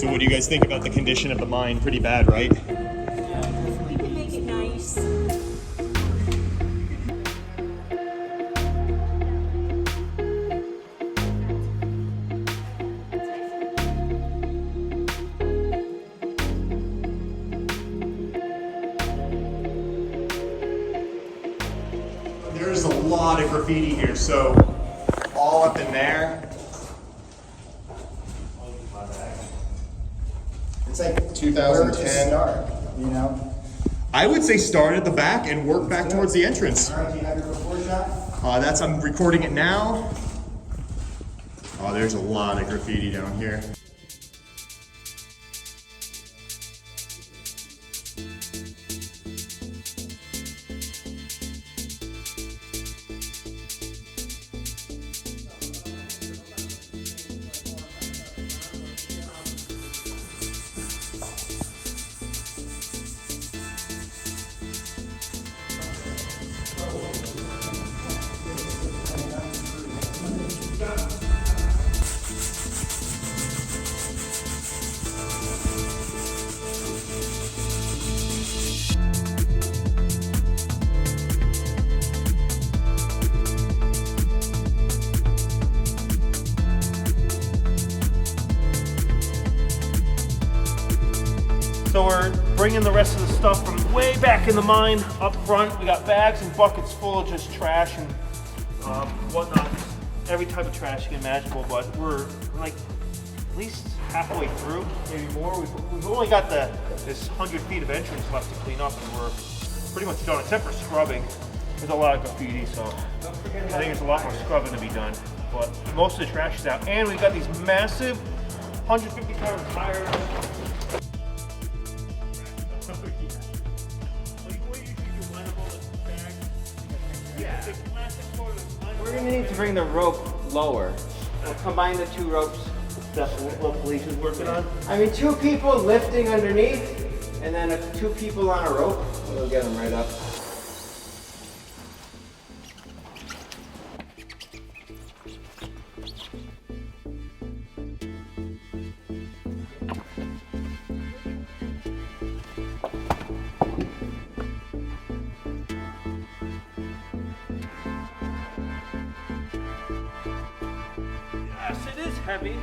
So what do you guys think about the condition of the mine? Pretty bad, right? We can make it nice. There's a lot of graffiti here, so all up in there. It's like 2010. Start, you know? I would say start at the back and work back towards the entrance. All right, do you have your before shot? I'm recording it now. Oh, there's a lot of graffiti down here. So we're bringing the rest of the stuff from way back in the mine up front. We got bags and buckets full of just trash and whatnot. Every type of trash you can imaginable, but we're like at least halfway through, maybe more. We've only got this 100 feet of entrance left to clean up, and we're pretty much done, except for scrubbing. There's a lot of graffiti, so I think there's a lot more scrubbing to be done. But most of the trash is out, and we've got these massive 150-pound tires. We're going to need to bring the rope lower. We'll combine the two ropes. That's what police is working on. I mean, 2 people lifting underneath, and then 2 people on a rope. We'll get them right up. Yes, it is heavy,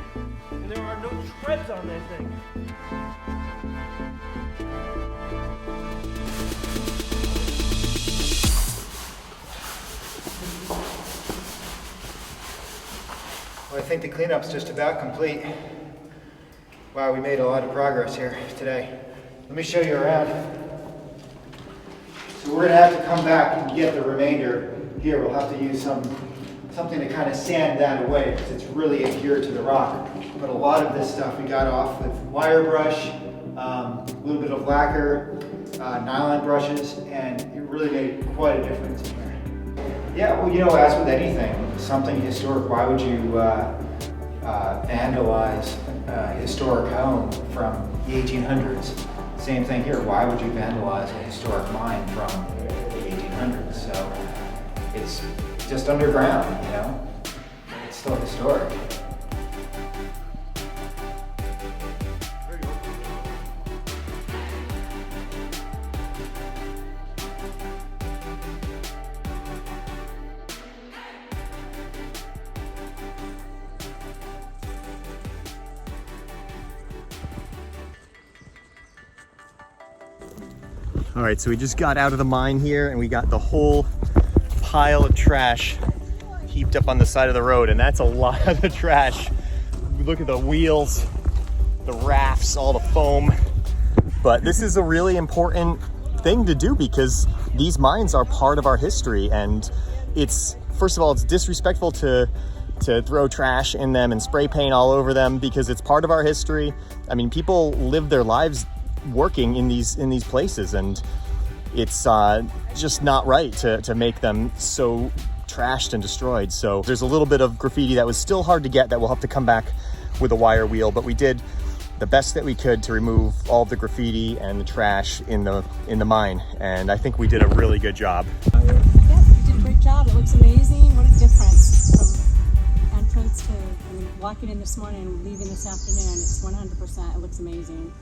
and there are no treads on that thing. Well, I think the cleanup's just about complete. Wow, we made a lot of progress here today. Let me show you around. So we're gonna have to come back and get the remainder here. We'll have to use something to kind of sand that away because it's really adhered to the rock. But a lot of this stuff we got off with wire brush, a little bit of lacquer, nylon brushes, and it really made quite a difference in here. Yeah, well, you know, as with anything, something historic, why would you vandalize a historic home from the 1800s? Same thing here, why would you vandalize a historic mine from the 1800s? So it's just underground, you know? It's still historic. All right, so we just got out of the mine here and we got the whole pile of trash heaped up on the side of the road, and that's a lot of the trash. Look at the wheels, the rafts, all the foam. But this is a really important thing to do because these mines are part of our history, and it's, first of all, it's disrespectful to throw trash in them and spray paint all over them because it's part of our history. I mean, people live their lives working in these places, and it's just not right to make them so trashed and destroyed. So there's a little bit of graffiti that was still hard to get that we'll have to come back with a wire wheel, but we did the best that we could to remove all the graffiti and the trash in the mine, and I think we did a really good job. Yes, you did a great job. It looks amazing. What a difference from entrance to, I'm walking in this morning and leaving this afternoon. It's 100%. It looks amazing.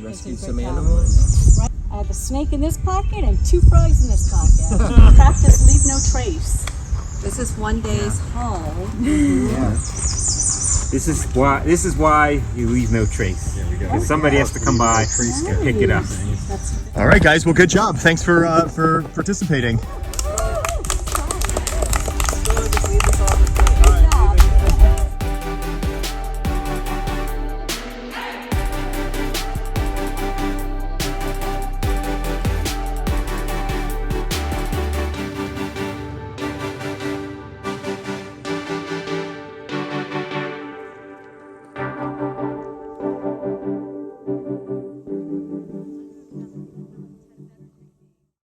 Rescued It's in some great animals. Right. I have a snake in this pocket and 2 frogs in this pocket. Practice leave no trace. This is one day's haul. This is why you leave no trace. Because somebody has to come by and pick it up. That's All right, guys. Well, good job. Thanks for participating.